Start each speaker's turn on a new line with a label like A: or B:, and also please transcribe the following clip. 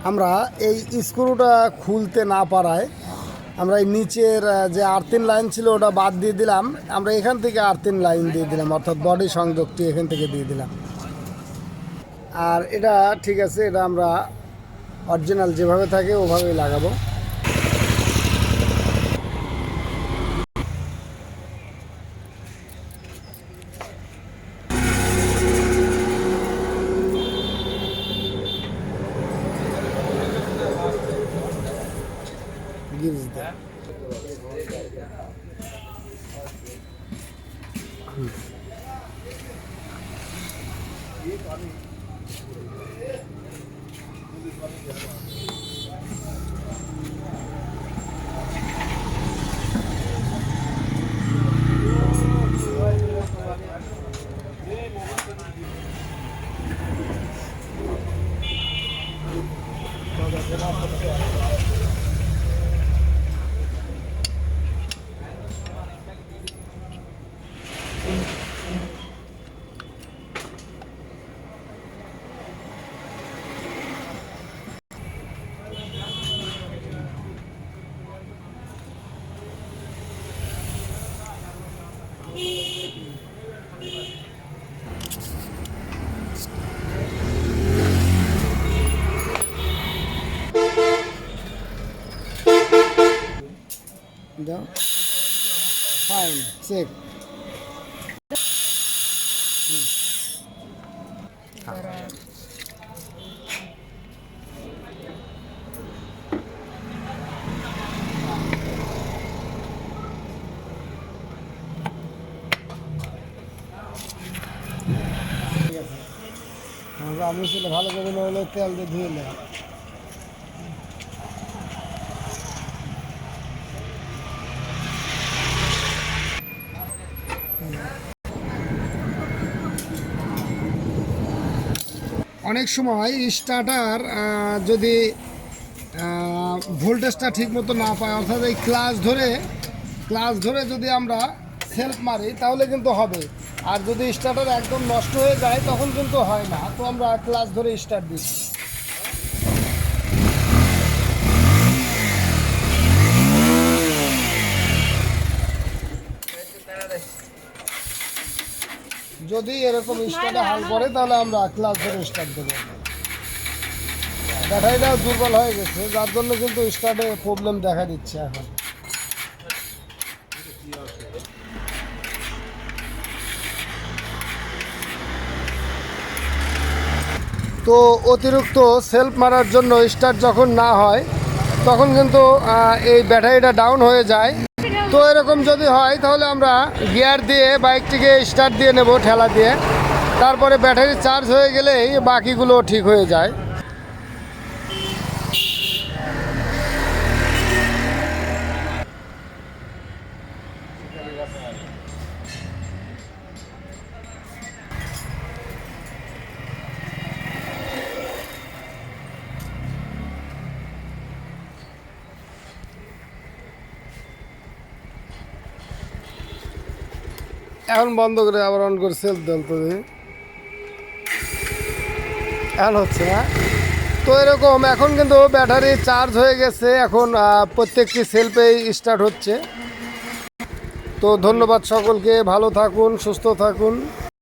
A: আমরা এই স্ক্রুটা খুলতে না পারায় আমরা এই নিচের যে আর্থিং লাইন ছিল ওটা বাদ দিয়ে দিলাম, আমরা এখান থেকে আর্থিং লাইন দিয়ে দিলাম, অর্থাৎ বডি সংযোগটি এখান থেকে দিয়ে দিলাম। আর এটা ঠিক আছে, এটা আমরা অরিজিনাল যেভাবে থাকে ওভাবেই লাগাবো। gives that. Down. Fine. Check. আমি সেটা ভালো করে নইলে তেল দিয়ে ধুয়ে নেয়। অনেক সময় স্টার্টার যদি ভোল্টেজটা ঠিক মতো না পায়, অর্থাৎ এই ক্লাচ ধরে যদি আমরা সেলফ মারি তাহলে কিন্তু হবে, আর যদি স্টার্টার একদম নষ্ট হয়ে যায় তখন কিন্তু হয় না। তো আমরা ক্লাচ ধরে স্টার্ট দিই। যদি এরকম স্টার্টে হাল করে তাহলে আমরা ক্লাচ ধরে স্টার্ট দেবো। ব্যাটারিটা দুর্বল হয়ে গেছে, যার জন্য কিন্তু স্টার্টে প্রবলেম দেখা দিচ্ছে এখন। তো অতিরিক্ত সেলফ মারার জন্য স্টার্ট যখন না হয় তখন কিন্তু এই ব্যাটারিটা ডাউন হয়ে যায়। তো এরকম যদি হয় তাহলে আমরা গিয়ার দিয়ে বাইকটিকে স্টার্ট দিয়ে নেব ঠেলা দিয়ে, তারপরে ব্যাটারি চার্জ হয়ে গেলেই বাকিগুলো ঠিক হয়ে যায়। এখন বন্ধ করে আবার অন করে সেলফ দেন, তো এখন হচ্ছে না। তো এরকম এখন কিন্তু ব্যাটারি চার্জ হয়ে গেছে, এখন প্রত্যেকটি সেলফেই স্টার্ট হচ্ছে। তো ধন্যবাদ সকলকে, ভালো থাকুন, সুস্থ থাকুন।